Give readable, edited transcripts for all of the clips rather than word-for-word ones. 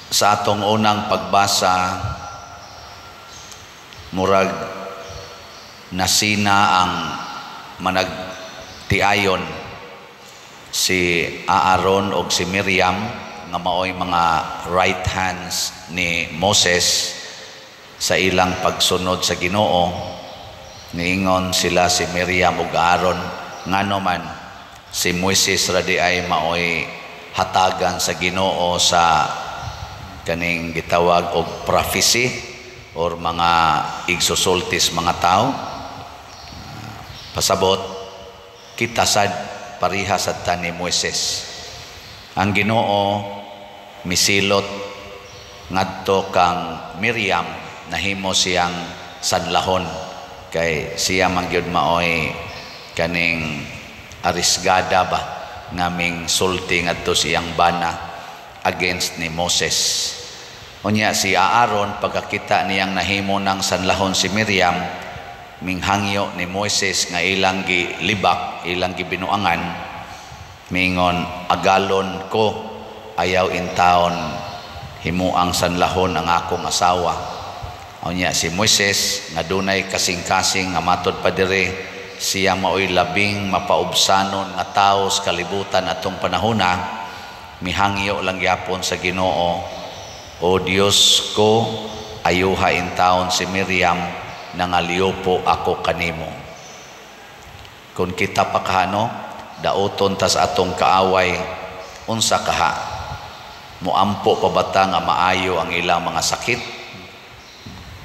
Sa atong unang pagbasa, murag nasina ang managtiayon si Aaron o si Miriam nga maoy mga right hands ni Moses sa ilang pagsunod sa Ginoo. Niingon sila si Miriam ug Aaron ngano man si Moises radi ay maoy hatagan sa Ginoo sa kaning gitawag og prophecy or mga igsusultis mga tao. Pasabot kita sad pariha sa ni Moises. Ang Ginoo misilot ngadto kang Miriam nahimo siyang sanlahon kay siya man gyud maoy kaning arisgada ba ngaming sulti ngadto siyang bana against ni Moses. Unya si Aaron pagkakita niyang nahimo ng sanlahon si Miriam, minghangyo ni Moses nga ilang gilibak, ilang gibinuangan, mingon agalon ko ayaw intaon himuang sanlahon ang akong asawa. Unya si Moses nga dunay kasing-kasing nga matod pa dire siya maoy labing mapaubsanon nga tawo sa kalibutan atong panahona, mihangyo lang gyapon sa Ginoo, o Dios ko, ayuha in taon si Miriam nangaliupo ako kanimo. Kung kita pa kahano, dauton tas atong kaaway, unsa kaha? Muampo pa bata nga maayo ang ilang mga sakit?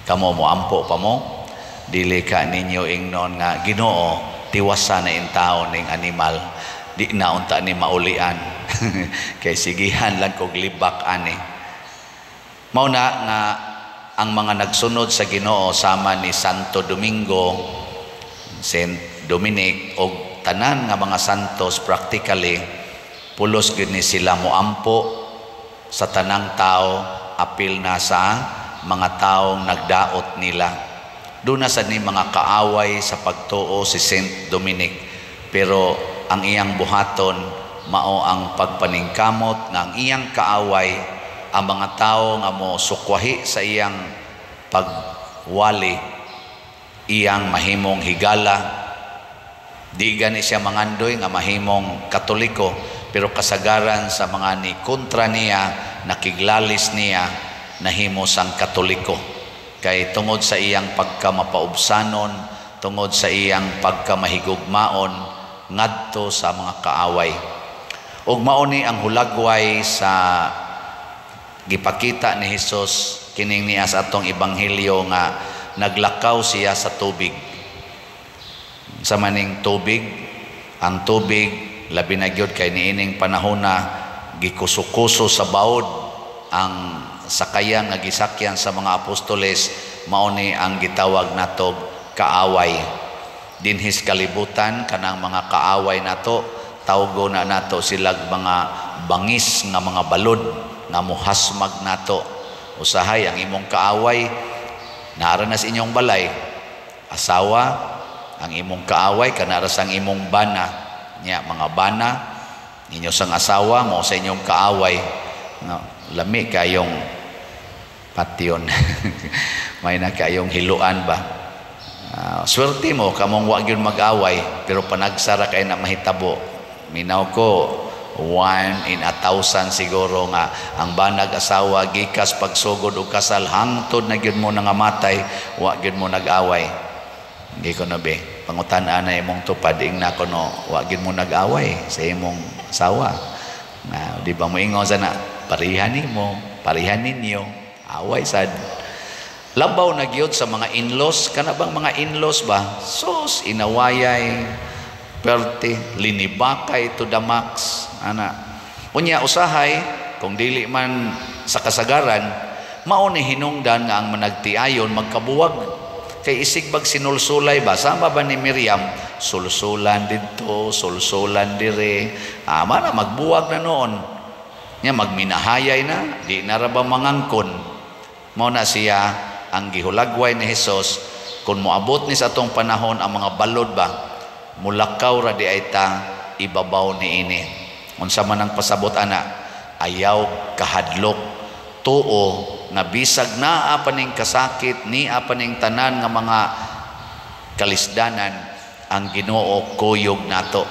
Kamo muampo pa mo? Dili ka ninyo ingnon nga Ginoo, tiwasa na in taon ning animal, di na unta ni maulian. Kay sigihan lang kog libak ani. Mao na nga ang mga nagsunod sa Ginoo sama ni Santo Domingo, Saint Dominic og tanan nga mga santos practically pulos gyud ni sila moampo sa tanang tao apil na sa mga taong nagdaot nila. Doon na sa ni mga kaaway sa pagtuo si Saint Dominic, pero ang iyang buhaton mao ang pagpaningkamot nga ang iyang kaaway ang mga tao nga mo sukwahi sa iyang pagwali, iyang mahimong higala. Di gani siya mangandoy nga mahimong Katoliko, pero kasagaran sa mga ni kontra niya, nakiglalis niya, nahimo sang Katoliko. Kay tungod sa iyang pagkamapaubsanon, tungod sa iyang pagkamahigugmaon ngadto sa mga kaaway. Ug mao ni ang hulagway sa gipakita ni Hesus kining niya sa atong ebanghelyo nga naglakaw siya sa tubig. Sa maning tubig, ang tubig labi na gyud kay niining panahon na gikusukuso sa bawod ang sakayan nga gisakyan sa mga apostoles, mao ni ang gitawag nato kaaway. Dinhis kalibutan kanang mga kaaway nato, tawgo na nato silag mga bangis nga mga balod nga muhasmag nato. Usahay ang imong kaaway naara sa inyong balay, asawa, ang imong kaaway kanara sang imong bana nya, mga bana ninyo sang asawa mo sa inyong kaaway no, lami kayong patyon. May na kayong hiluan ba? Swerte mo kamong wa gyud mag-away, pero panagsara kay na mahitabo. Minaw ko 1 in 1,000 siguro nga ang banag asawa gikas pagsugod og kasal hangtod na gyud mo nangamatay, wa gyud mo nag-away. Hindi ko na be pangutan-an na imong tupad ing nako no, wa gyud mo nag-away sa imong asawa. Di ba mo ingon sana parihan nimo, parihan ninyo, away sad. Labaw na gyud sa mga in-laws, kana bang mga in-laws ba? Sus inawayay, perti, linibakay to the max. Ana. Unya usahay kung dili man sa kasagaran, mao ni hinungdan nga ang managtiayon magkabuwag. Kay isigbag sinulsulay ba sama ba ni Miriam, sulsulan didto, sulsulan dire. Mana magbuwag na noon. Nya magminahayay na, di na ra ba mangangkon. Mao na siya ang gihulagway ni Hesus kung moabot ni sa atong panahon ang mga balod ba, mulakaw ra di ay ta ibabaw ni ini. Unsa man ang pasabot ana, ayaw kahadlok tuo nga bisag naa pa ning kasakit ni apa ning tanan nga mga kalisdanan, ang Ginoo kuyog nato.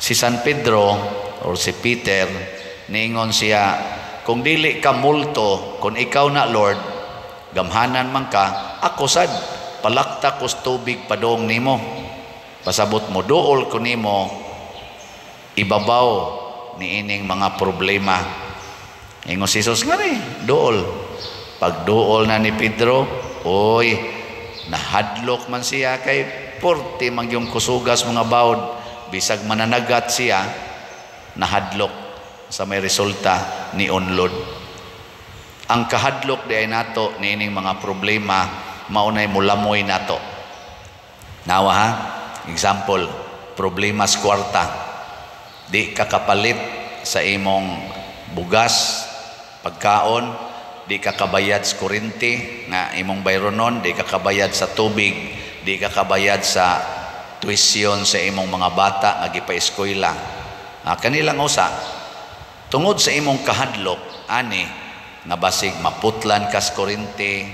Si San Pedro or si Peter, niingon siya, kung dili ka multo, kung ikaw na Lord, gamhanan man ka, ako sad, palakta kos tubig padong nimo. Pasabot mo, duol ko nimo, ibabaw ni ining mga problema. Ingon si Jesus nga rin, duol. Pag duol na ni Pedro, oy, nahadlok man siya kay porte mangyong kusugas mga bawd, bisag mananagat siya, nahadlok sa may resulta ni unlod. Ang kahadlok di ay nato ni ining mga problema maunay mulamoy nato. Nawa ha? Example, problema sa kwarta. Di kakapalit sa imong bugas, pagkaon, di kakabayad sa kuryente nga imong bayronon, di kakabayad sa tubig, di kakabayad sa tuition sa imong mga bata nga gipa-eskwela. Kanilang usa, tungod sa imong kahadlok, ani, nga basig maputlan ka sa kuryente,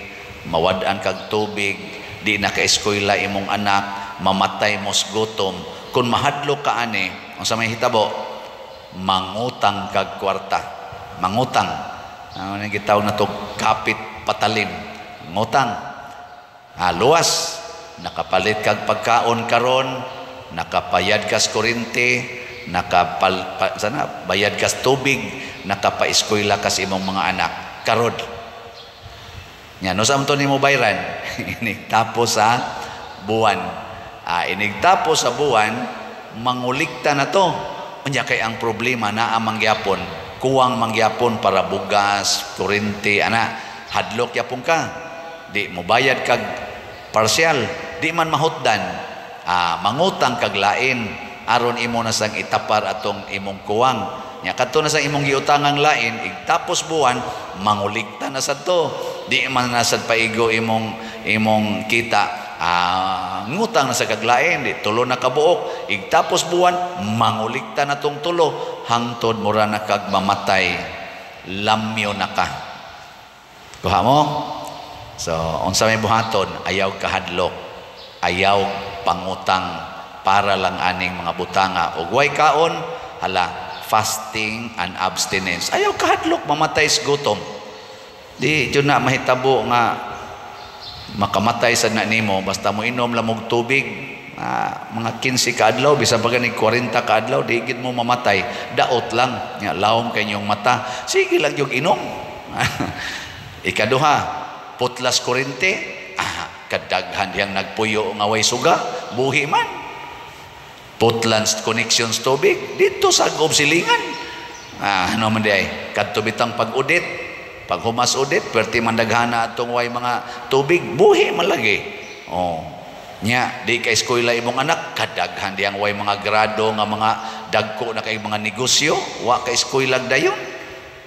mawad-an kag tubig, di naka-eskwela imong anak, mamatay mo sa gutom. Kung mahadlok ka ani, ang sa may hitabo, mangutang kag kwarta. Mangutang. Ano nang gitawag na to, kapit patalin. Ngutang. Luwas. Nakapalit kag pagkaon karon, nakapayad ka sa kuryente, bayad ka sa tubig, nakapa-eskwela ka sa imong mga anak. Karod. Yan, no sa to nimo bayran? Tapos sa buwan. Inigtapos sa buwan, mangulikta na to. Unya kay ang problema na ang mangyapon, kuwang mangyapon para bugas, kuryente, hadlok yapon ka. Di mo bayad kag parsyal, di man mahutdan. Mangutang kag lain, aron imo na sang itapar atong imong kuwang. Nya kadto na sang imong giutangang lain, igtapos buwan, mangulikta na sad to. Di man nasad paigo imong kita. Ngutang na sa kaglain, di tulo na kabuok, igtapos buwan, mangulikta na tong tulo, hangtod mura na kag mamatay, lamyo na ka. Kuha mo? So, unsa may buhaton, ayaw kahadlok, ayaw pangutang para lang aning mga butanga. Ug way kaon, fasting and abstinence. Ayaw kahadlok, mamatay sa gutom. Di dyan na mahitabo nga makamatay sa na nimo basta mo inom lamog tubig, mga 15 kaadlaw, bisan pa ganing 40 kaadlaw, di gid mo mamatay. Daot lang, nga lawom kay inyong mata, sige lang yung inom. Ikaduha, putlas kuryente, kadaghan diyang nagpuyo nga way suga, buhi man. Putlands connections tubig dito sa gobsilingan. Ano man di ay kadto bitang pag-udit, pag humas udit, perti mandaghana atong way mga tubig, buhi man lagi. Nya, di ka eskwela imong anak, kadaghan diyang way mga grado nga mga dagko na kay mga negosyo, wa ka eskwela dayon.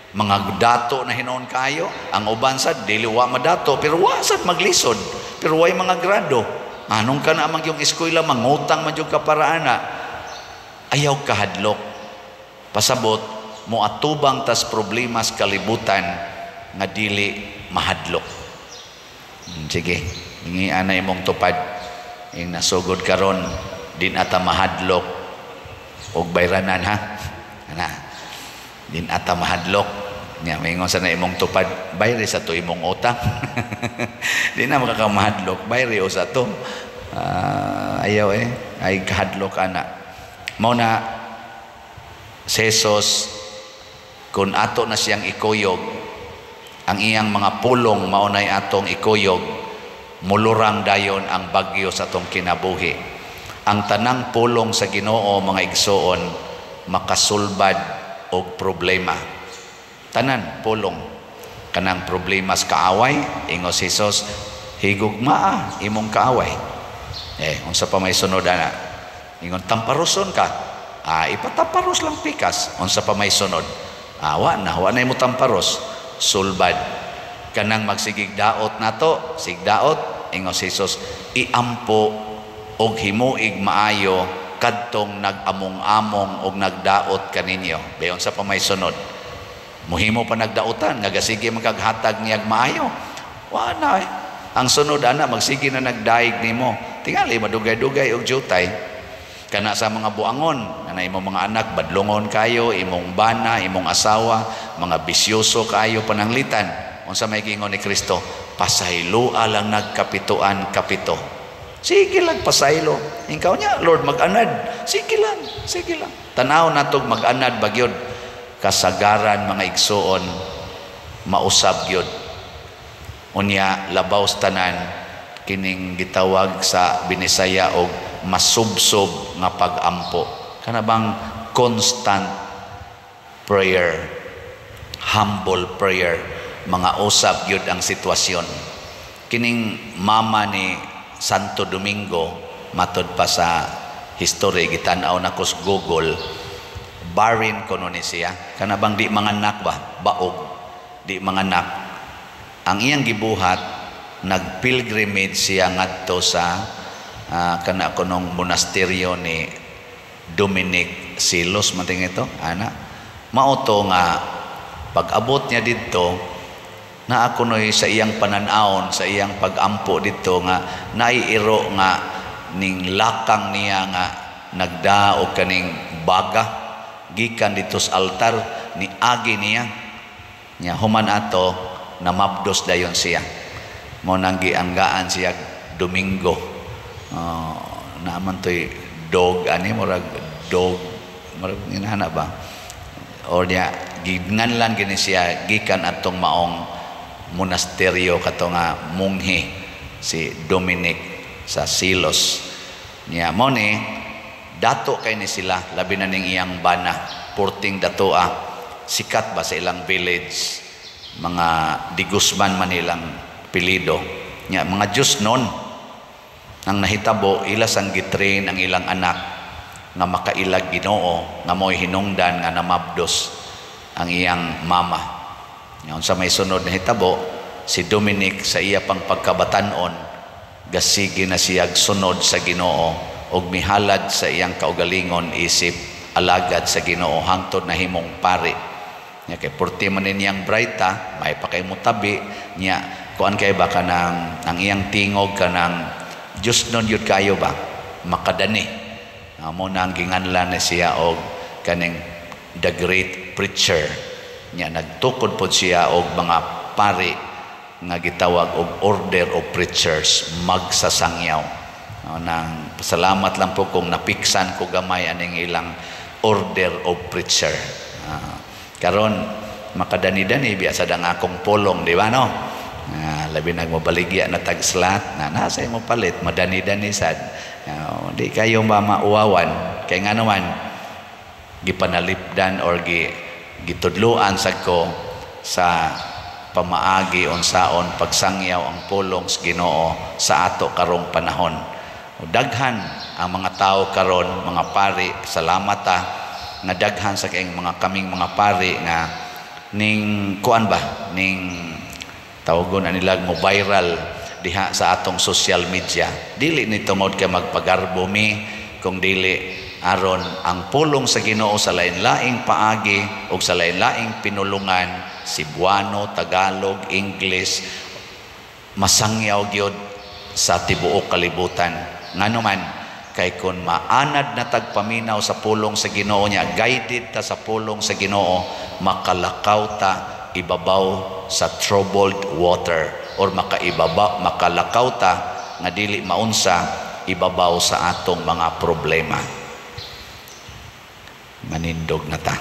Mga dato na hinoon kayo, ang uban sad dili wa madato, pero wa sad maglisod, pero way mga grado. Anong ka na amang yung eskwela, mangutang man yung kaparaana. Ayaw kahadlok. Pasabot, mo atubang tas problema sa kalibutan, nga dili mahadlok. Sige, hingi ana imong tupad. Ing nasugod karon, din ata mahadlok og bayranan ha. Din ata mahadlok. Nya maingon sa na imong tupad, bayre sa to imong utang. Di na makakamahadlok, bayre o sa to. Ayaw ay kahadlok ana. Mao na si Jesus, kung ato na siyang ikuyog, ang iyang mga pulong maunay atong ikuyog, mulurang dayon ang bagyo sa atong kinabuhi. Ang tanang pulong sa Ginoo, mga igsoon, makasulbad og problema. Tanan pulong, kanang problema sa kaaway, ingos Jesus, higugmaa imong kaaway. Unsa pa may sunod ana? Ingon tamparuson ka. Ipataparos lang pikas. Unsa pa may sunod? Wa na mo tamparos. Sulbad kanang magsigig daot nato, sigdaot, ingos Jesus, iampo og himuig maayo kadtong nagamong-among og nagdaot kaninyo. Bayon sa pamay sunod, Muhimo pa nagdautan nga gasige magkaghatag niyag maayo. Wa na. Ang sunod ana magsige na nagdaig nimo. Tingali madugay-dugay og jutay. Kana sa mga buangon, na imong mga anak badlongon kayo, imong bana, imong asawa, mga bisyoso kayo pananglitan. Unsa may giingon ni Kristo? Pasaylo lang nagkapituan kapito. Sige lang pasaylo. Ikaw niya, Lord, mag-anad. Sige lang, sige lang. Tanaw natog mag-anad bagyod. Kasagaran mga igsoon, mausab gyud. Unya labaw tanan kining gitawag sa Binisaya og masubsob nga pag-ampo. Kana bang constant prayer, humble prayer, mga usab gyud ang sitwasyon. Kining mama ni Santo Domingo, matod pa sa history gitan-aw nako sa Google, barren kuno ni siya. Kana bang di manganak ba? Baog, di manganak. Ang iyang gibuhat, nagpilgrimage siya ngadto sa kana kunong monasteryo ni Dominic Silos mating ito ana mauto nga pag-abot niya didto na ako noy sa iyang pananawon sa iyang pag-ampo didto nga naiiro nga ning lakang niya nga nagdaog kaning baga gikan dito sa altar ni agi niya human ato na mabdos dayon siya mo nang gianggaan siya Domingo. Naman to'y dog ani murag dog murag inana ba or niya ginganlan gini siya gikan atong maong monasteryo kato nga munghi si Dominic sa Silos niya mo ni dato kay ni sila labi na ning iyang bana purting datoa sikat ba sa ilang village mga Di Guzman man ilang pilido niya mga Diyos noon ang nahitabo ilas ang gitrain ang ilang anak nga makailag Ginoo nga mo'y hinungdan nga namabdos ang iyang mama. Ngayon sa may sunod na hitabo si Dominic sa iya pang pagkabatanon gasigi na siyag sunod sa Ginoo og mihalad sa iyang kaugalingon isip alagad sa Ginoo hangtod na himong pari. Nya kay porti man niyang brighta may pa kay mutabi nya kuan kay ba kanang ang iyang tingog kanang Diyos nun yun kayo ba? Makadani. Mo nang ginganlan na siya og kaning the great preacher. Nya nagtukod po siya og mga pari nga gitawag og order of preachers magsasangyaw. Nang pasalamat lang po kung napiksan ko gamay aning ilang order of preacher. Karon makadani-dani biasa dang akong polong, di ba no? Labi nagmabaligya na tagslat na nasa mo palit madani-dani sad di kayo mauwawan kay nga naman gipanalipdan or gitudluan sad ko sa pamaagi unsaon pagsangyaw ang pulong sa Ginoo sa ato karong panahon. Daghan ang mga tao karon mga pari salamat nga daghan sa kayong mga kaming mga pari nga ning kuan ba ning tawagon na nila mo viral diha sa atong social media. Dili ni tungod kay magpagarbo mi kung dili aron ang pulong sa Ginoo sa lain-laing paagi o sa lain-laing pinulungan Cebuano, Tagalog, English masangyaw gyud sa tibuok kalibutan. Nganuman kay kun maanad na tagpaminaw sa pulong sa Ginoo niya guided ta sa pulong sa Ginoo makalakaw ta ibabaw sa troubled water or makalakaw ta nga dili maunsa ibabaw sa atong mga problema. Manindog na ta.